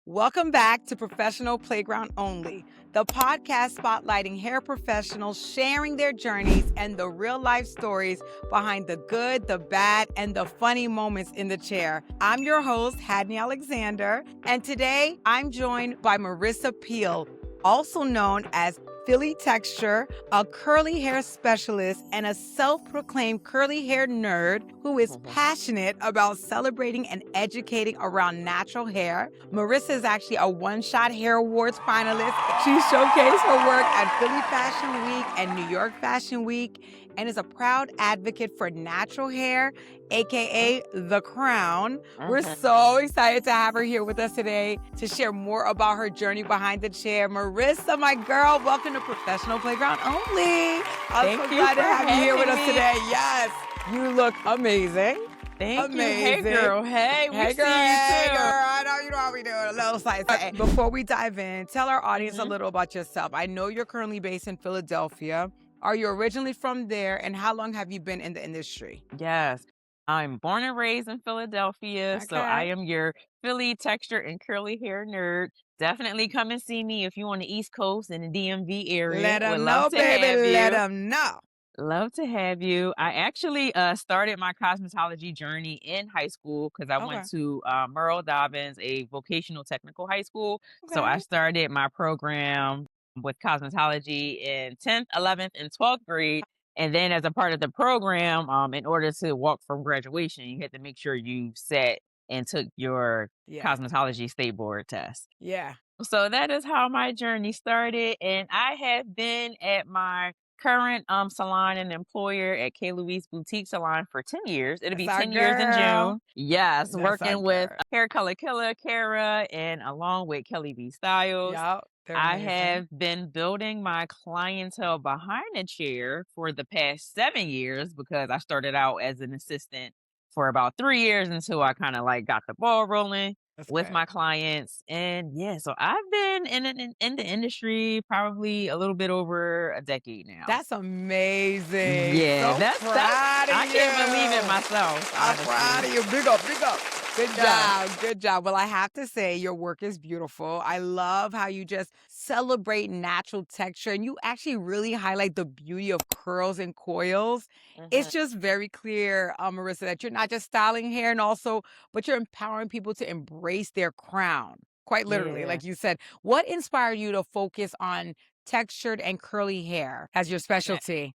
Welcome back to Professional Playground Only, the podcast spotlighting hair professionals sharing their journeys and the real life stories behind the good, the bad, and the funny moments in the chair. I'm your host, Hadney Alexander, and today I'm joined by Marisa Peal, also known as Philly Texture, a curly hair specialist, and a self-proclaimed curly hair nerd who is passionate about celebrating and educating around natural hair. Marisa is actually a Shot Hair Awards Finalist. She showcased her work at Philly Fashion Week and New York Fashion Week and is a proud advocate for natural hair, aka The Crown. We're so excited to have her here with us today to share more about her journey behind the chair. Marisa, my girl, welcome to Professional Playground Only. I'm so glad to have you here with us today. Yes, you look amazing. Thank Amazing. you. Hey, girl. Hey, we see you too. Hey, girl. I know you know how we do it. A little slice. Before we dive in, tell our audience a little about yourself. I know you're currently based in Philadelphia. Are you originally from there, and how long have you been in the industry? Yes. I'm born and raised in Philadelphia, so I am your Philly texture and curly hair nerd. Definitely come and see me if you're on the East Coast in the DMV area. Let them know, baby. Let them know. Love to have you. I actually started my cosmetology journey in high school because I went to Merle Dobbins, a vocational technical high school. So I started my program with cosmetology in 10th, 11th, and 12th grade. And then as a part of the program, in order to walk from graduation, you had to make sure you sat and took your cosmetology state board test. Yeah. So that is how my journey started. And I have been at my current salon and employer at K. Louise Boutique Salon for 10 years. It'll be 10 years in June. Yes, working with Hair Color Killer, Kara, and along with Kelly B. Styles. Yep. I have been building my clientele behind the chair for the past 7 years because I started out as an assistant for about 3 years until I kind of like got the ball rolling with my clients. And yeah, so I've been in the industry probably a little bit over a decade now. That's amazing. Yeah, so that's I can't believe it myself. I'm proud of you. Big up, big up. Good job. Good job. Well, I have to say your work is beautiful. I love how you just celebrate natural texture and you actually really highlight the beauty of curls and coils. It's just very clear, Marisa, that you're not just styling hair but you're empowering people to embrace their crown. Quite literally, like you said. What inspired you to focus on textured and curly hair as your specialty?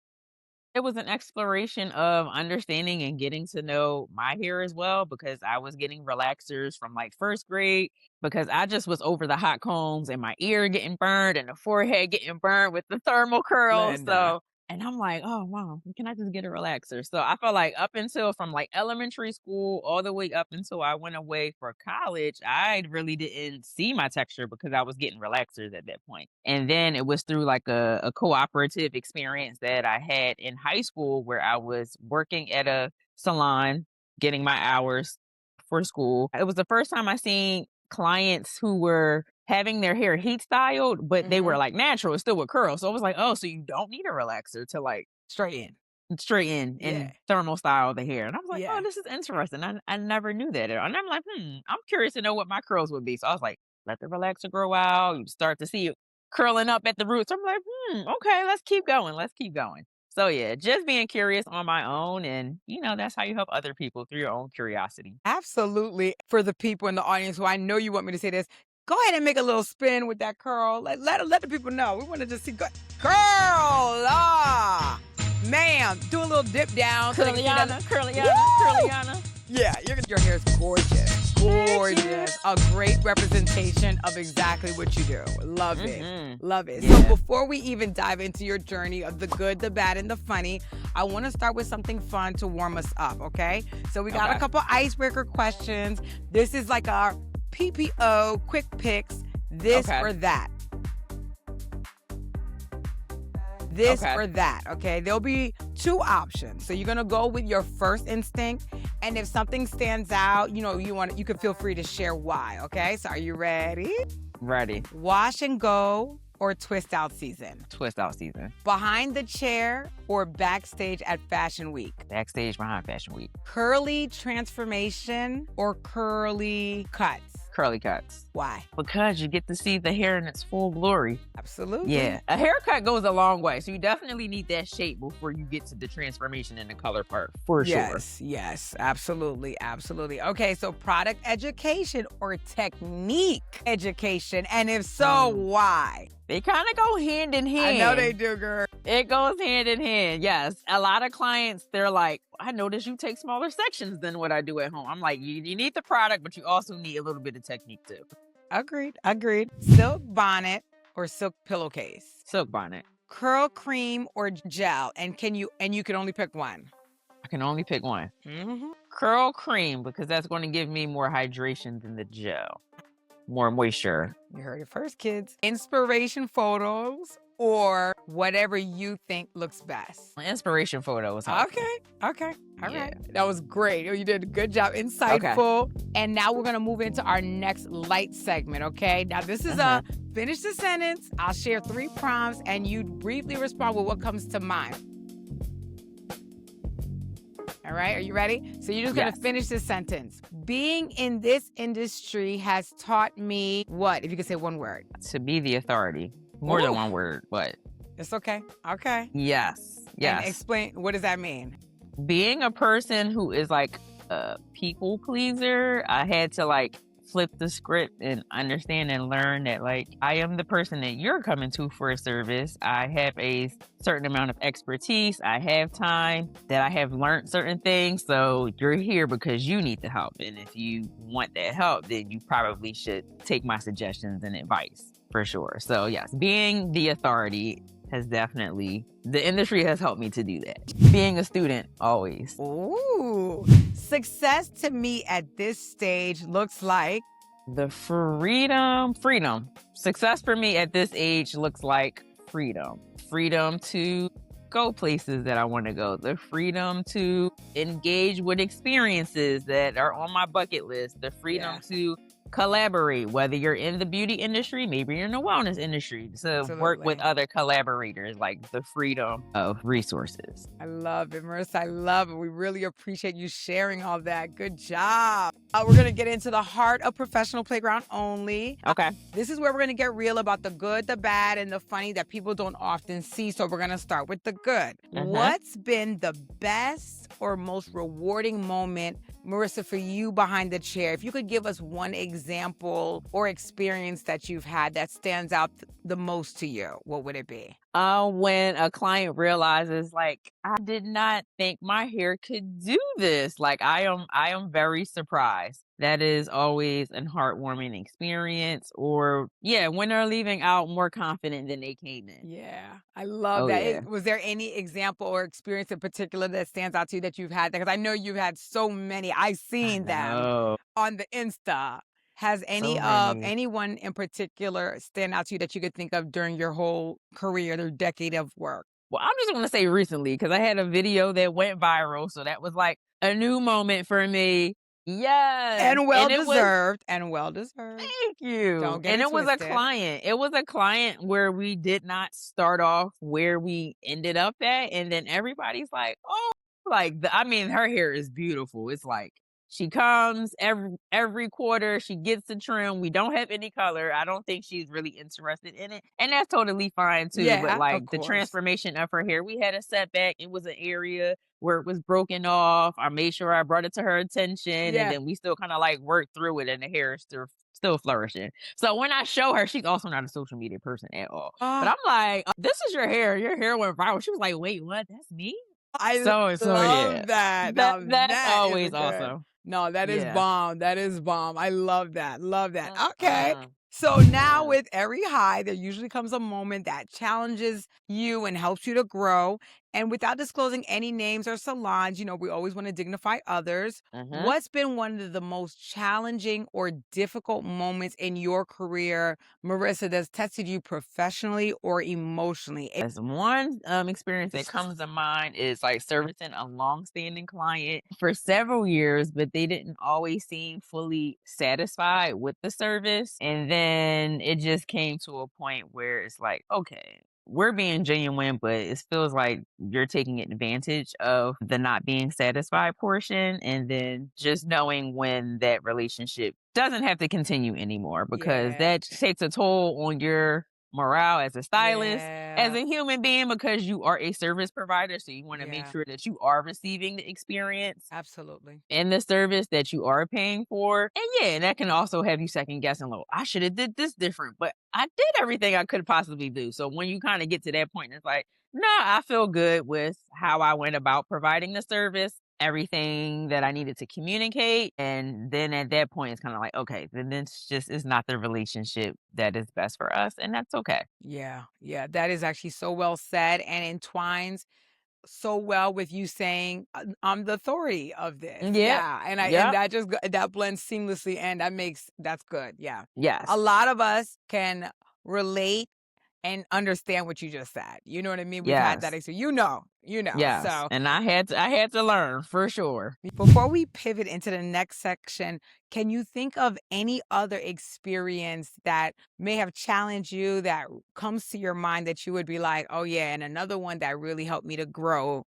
It was an exploration of understanding and getting to know my hair as well because I was getting relaxers from like first grade because I just was over the hot combs and my ear getting burned and the forehead getting burned with the thermal curls. And I'm like, oh, wow, can I just get a relaxer? So I felt like up until from like elementary school all the way up until I went away for college, I really didn't see my texture because I was getting relaxers at that point. And then it was through like a cooperative experience that I had in high school where I was working at a salon, getting my hours for school. It was the first time I seen clients who were having their hair heat styled, but they were like natural, still with curls. So I was like, oh, so you don't need a relaxer to like straighten and thermal style the hair. And I was like, oh, this is interesting. I never knew that. And I'm like, I'm curious to know what my curls would be. So I was like, let the relaxer grow out. You start to see it curling up at the roots. I'm like, okay, let's keep going. Let's keep going. So yeah, just being curious on my own. And, that's how you help other people through your own curiosity. Absolutely. For the people in the audience who I know you want me to say this, go ahead and make a little spin with that curl. Let the people know. We want to just see curl. Ma'am, do a little dip down. Curliana. Yeah, your hair is gorgeous. Gorgeous. A great representation of exactly what you do. Love it. Love it. Yeah. So before we even dive into your journey of the good, the bad, and the funny, I want to start with something fun to warm us up, okay? So we got a couple icebreaker questions. This is like our PPO, quick picks, this or that. This or that, okay? There'll be two options. So you're gonna go with your first instinct, and if something stands out, you can feel free to share why, okay? So are you ready? Ready. Wash and go or twist out season? Twist out season. Behind the chair or backstage at Fashion Week? Backstage behind Fashion Week. Curly transformation or curly cuts? Curly cuts. Why? Because you get to see the hair in its full glory. Absolutely. Yeah. A haircut goes a long way. So you definitely need that shape before you get to the transformation in the color part, for sure. Yes, absolutely, absolutely. Okay, so product education or technique education, and if so, why? They kind of go hand in hand. I know they do, girl. It goes hand in hand, yes. A lot of clients, they're like, I notice you take smaller sections than what I do at home. I'm like, you need the product, but you also need a little bit of technique too. Agreed. Silk bonnet or silk pillowcase? Silk bonnet. Curl cream or gel, and you can only pick one. I can only pick one. Mm-hmm. Curl cream, because that's going to give me more hydration than the gel. More moisture. You heard it first, kids. Inspiration photos or whatever you think looks best. Inspiration photos. Okay. All right. That was great. You did a good job. Insightful. Okay. And now we're going to move into our next light segment, okay? Now, this is a finish the sentence. I'll share 3 prompts, and you briefly respond with what comes to mind. All right, are you ready? So you're just going to finish this sentence. Being in this industry has taught me what? If you could say one word. To be the authority. More than one word. What? It's okay. Okay. Yes. And explain, what does that mean? Being a person who is like a people pleaser, I had to like flip the script and understand and learn that like I am the person that you're coming to for a service. I have a certain amount of expertise. I have time, that I have learned certain things. So you're here because you need the help. And if you want that help, then you probably should take my suggestions and advice for sure. So yes, being the authority has definitely, the industry has helped me to do that. Being a student, always. Ooh. Success to me at this stage looks like? The freedom. Success for me at this age looks like freedom. Freedom to go places that I want to go. The freedom to engage with experiences that are on my bucket list. The freedom to collaborate, whether you're in the beauty industry, maybe you're in the wellness industry, to work with other collaborators, like the freedom of resources. I love it, Marisa. I love it. We really appreciate you sharing all that. Good job. We're going to get into the heart of Professional Playground Only. Okay. This is where we're going to get real about the good, the bad, and the funny that people don't often see. So we're going to start with the good. What's been the best or most rewarding moment, Marisa, for you behind the chair? If you could give us one example or experience that you've had that stands out the most to you, what would it be? When a client realizes, like, I did not think my hair could do this. Like, I am very surprised. That is always a heartwarming experience. Or, when they're leaving out more confident than they came in. Yeah, I love that. Yeah. Was there any example or experience in particular that stands out to you that you've had? Because I know you've had so many. I've seen them on the Insta. Has anyone in particular stand out to you that you could think of during your whole career, or decade of work? Well, I'm just going to say recently, because I had a video that went viral. So that was like a new moment for me. Yes. And well deserved. Thank you. Don't get and it was twisted. It was a client where we did not start off where we ended up at. And then everybody's like, oh, like, her hair is beautiful. It's like, she comes every quarter. She gets the trim. We don't have any color. I don't think she's really interested in it. And that's totally fine too. Yeah, but like of the course. transformation of her hair, we had a setback. It was an area where it was broken off. I made sure I brought it to her attention. Yeah. And then we still kind of like worked through it, and the hair is still flourishing. So when I show her, she's also not a social media person at all. But I'm like, this is your hair. Your hair went viral. She was like, wait, what? That's me? I love that. That's always awesome. No, that is bomb. That is bomb. I love that. Okay. So now with every high, there usually comes a moment that challenges you and helps you to grow. And without disclosing any names or salons, we always want to dignify others. What's been one of the most challenging or difficult moments in your career, Marisa, that's tested you professionally or emotionally? As one experience that comes to mind is like servicing a long-standing client for several years, but they didn't always seem fully satisfied with the service. And then it just came to a point where it's like, okay, we're being genuine, but it feels like you're taking advantage of the not being satisfied portion. And then just knowing when that relationship doesn't have to continue anymore, because Yeah. that takes a toll on your morale as a stylist, as Yeah. a human being, because you are a service provider. So you want to make Yeah. sure that you are receiving the experience Absolutely. and the service that you are paying for. And yeah, that can also have you second guessing, like, I should have did this different, but I did everything I could possibly do. So when you kind of get to that point, it's like, no, I feel good with how I went about providing the service, everything that I needed to communicate. And then at that point, it's kind of like, okay, then it's not the relationship that is best for us. And that's okay. Yeah. Yeah. That is actually so well said and entwines so well with you saying, I'm the authority of this." Yep. Yeah, and Yep. that just that blends seamlessly, and that's good, yeah. A Yes. lot of us can relate and understand what you just said, you know what I mean? We've had that Yes. experience, Yes. so And I had to learn for sure. before we pivot into the next section, can you think of any other experience that may have challenged you that comes to your mind that you would be like, oh, yeah, and another one that really helped me to grow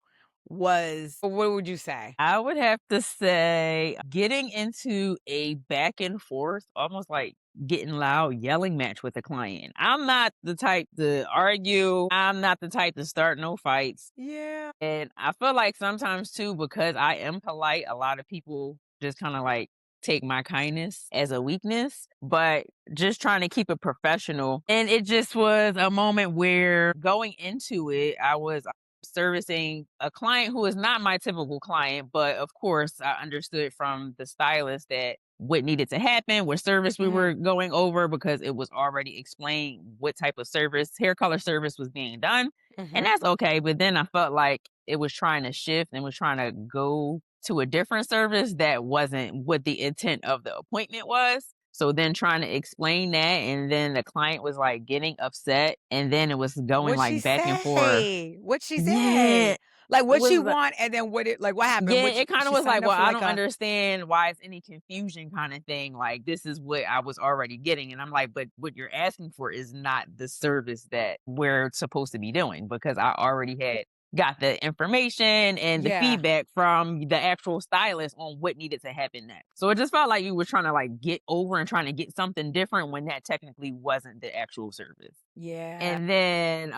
was, what would you say? I would have to say getting into a back and forth, almost like getting loud yelling match with a client. I'm not the type to argue. I'm not the type to start no fights. Yeah. And I feel like sometimes too, because I am polite, a lot of people just kind of like take my kindness as a weakness, but just trying to keep it professional. And it just was a moment where going into it, I was servicing a client who is not my typical client, but of course I understood from the stylist that what needed to happen, what service we Mhm. were going over, because it was already explained what type of service, hair color service was being done. And Mhm. that's okay. But then I felt like it was trying to shift and was trying to go to a different service that wasn't what the intent of the appointment was. So then trying to explain that, and then the client was like getting upset, and then it was going What'd she like back and forth. say? What'd she Yeah. say? Like, It what'd she was like, want, and then what happened? yeah, What it kind of she was like, signed up well, for, I like, don't a understand why it's any confusion kind of thing. Like, this is what I was already getting. And I'm like, but what you're asking for is not the service that we're supposed to be doing, because I already had got the information and the Yeah. feedback from the actual stylist on what needed to happen next. So it just felt like you were trying to like get over and trying to get something different when that technically wasn't the actual service. Yeah. And then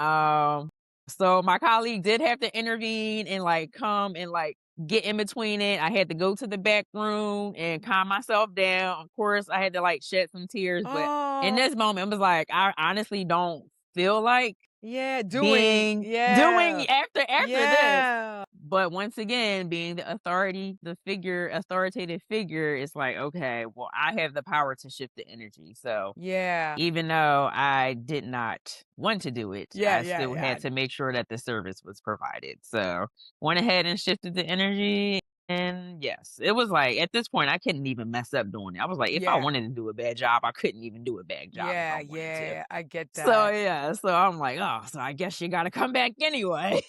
so my colleague did have to intervene and like come and like get in between it. I had to go to the back room and calm myself down. Of course, I had to like shed some tears, but in Oh, this moment, I was like, I honestly don't feel like yeah, doing after this. yeah, But once again, being the authoritative figure, it's like, okay, well, I have the power to shift the energy. So yeah, even though I did not want to do it, yeah, I yeah, still yeah, had to make sure that the service was provided. So went ahead and shifted the energy. And yes, it was like at this point, I couldn't even mess up doing it. I was like, if I yeah, wanted to do a bad job, I couldn't even do a bad job if I yeah, wanted to. yeah, I get So that. yeah, so I'm like, oh, so I guess you got to come back anyway.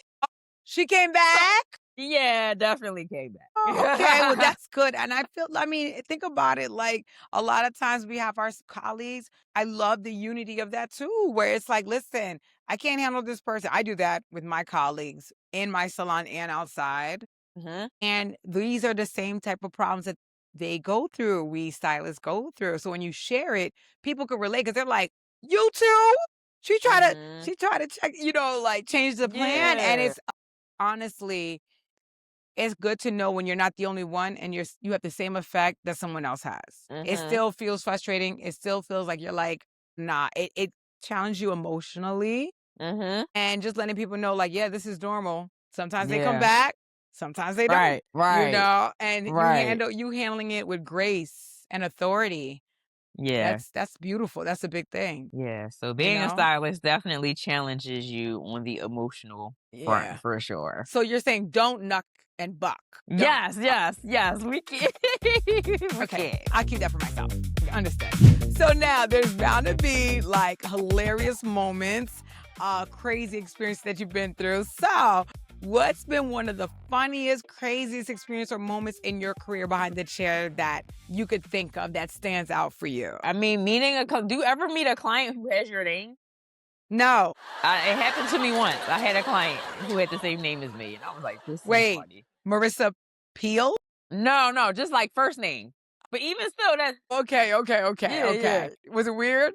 She came So back? yeah, definitely came Oh, okay, well, back. that's good, and I mean, think about it, like, a lot of times we have our colleagues. I love the unity of that too, where it's like, "Listen, I can't handle this person." I do that with my colleagues in my salon and outside, Hmm. and these are the same type of problems that they go through, we stylists go through, so when you share it, people can relate because 'cause they're like, "You too?" Hmm. She tried to check, like, change the plan, and Yeah. it's honestly it's good to know when you're not the only one and you have the same effect that someone else has. It Hmm. still feels frustrating. It still feels like you're like, nah, it challenged you emotionally Hmm. and just letting people know, like, yeah, this is normal. Sometimes they come Yeah. back, sometimes they don't, Right. Right. and Right. you handling it with grace and authority. Yeah. That's beautiful. That's a big thing, Yeah. So you being a know? stylist definitely challenges you on the emotional front Yeah. for sure. So you're saying don't knuck and buck. Don't. Yes, yes, yes. We can. We Okay, can. I'll keep that for myself. Understood. So now there's bound to be like hilarious moments, crazy experience that you've been through. So, what's been one of the funniest, craziest experience or moments in your career behind the chair that you could think of that stands out for you? I mean, do you ever meet a client who has your name? No. It happened to me once. I had a client who had the same name as me, and I was like, this is Wait, funny. Marisa Peal? No, just like first name. But even still, that's Okay. Was it weird?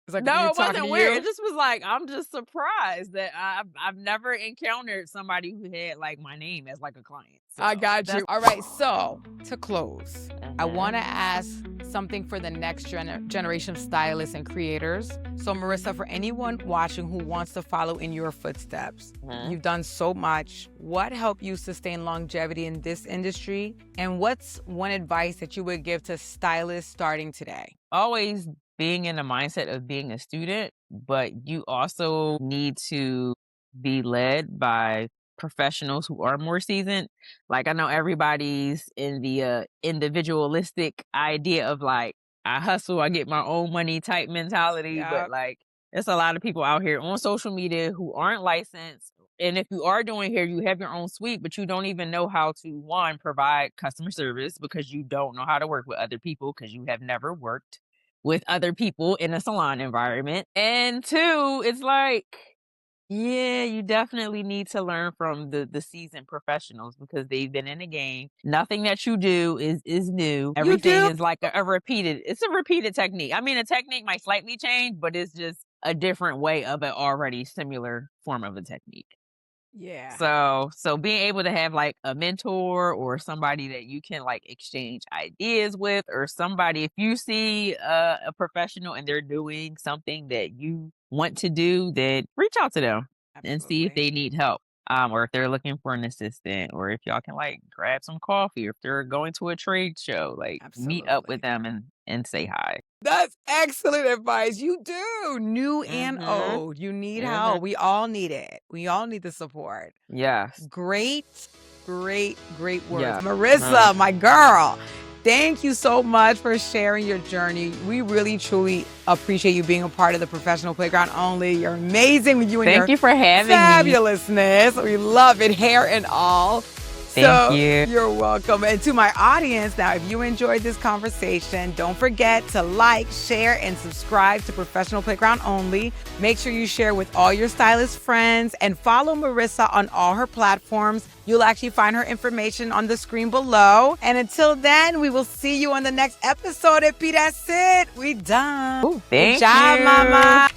It's like, no, you it talking wasn't to weird. you? It just was like I'm just surprised that I've never encountered somebody who had like my name as like a client. So I got you. All right, so to close, I want to ask something for the next generation of stylists and creators. So, Marisa, for anyone watching who wants to follow in your footsteps, you've done so much. What helped you sustain longevity in this industry? And what's one advice that you would give to stylists starting today? always being in the mindset of being a student, but you also need to be led by professionals who are more seasoned. Like I know everybody's in the individualistic idea of like I hustle, I get my own money type mentality, but Yep. like there's a lot of people out here on social media who aren't licensed. And if you are doing hair, you have your own suite, but you don't even know how to, one, provide customer service because you don't know how to work with other people because you have never worked with other people in a salon environment. And two, it's like, yeah, you definitely need to learn from the seasoned professionals because they've been in the game. Nothing that you do is new. Everything do? is like it's a repeated technique. I mean, a technique might slightly change, but it's just a different way of an already similar form of a technique. Yeah. So being able to have like a mentor or somebody that you can like exchange ideas with, or somebody, if you see a professional and they're doing something that you want to do, then reach out to them and see if Absolutely. they need help. Or if they're looking for an assistant, or if y'all can like grab some coffee, or if they're going to a trade show, like meet up with Absolutely. them and say hi. That's excellent advice. You do. New and Mhm. old. You need help. Mhm. We all need it. We all need the support. Yes. Great words. Yeah. Marisa, my girl, thank you so much for sharing your journey. We really, truly appreciate you being a part of the Professional Playground Only. You're amazing with you and Thank your you for having me. fabulousness. We love it, hair and all. Thank you. You're welcome. And to my audience, now, if you enjoyed this conversation, don't forget to like, share, and subscribe to Professional Playground Only. Make sure you share with all your stylist friends and follow Marisa on all her platforms. You'll actually find her information on the screen below. And until then, we will see you on the next episode. That's it. We done. Ooh, thank Good job, you. mama.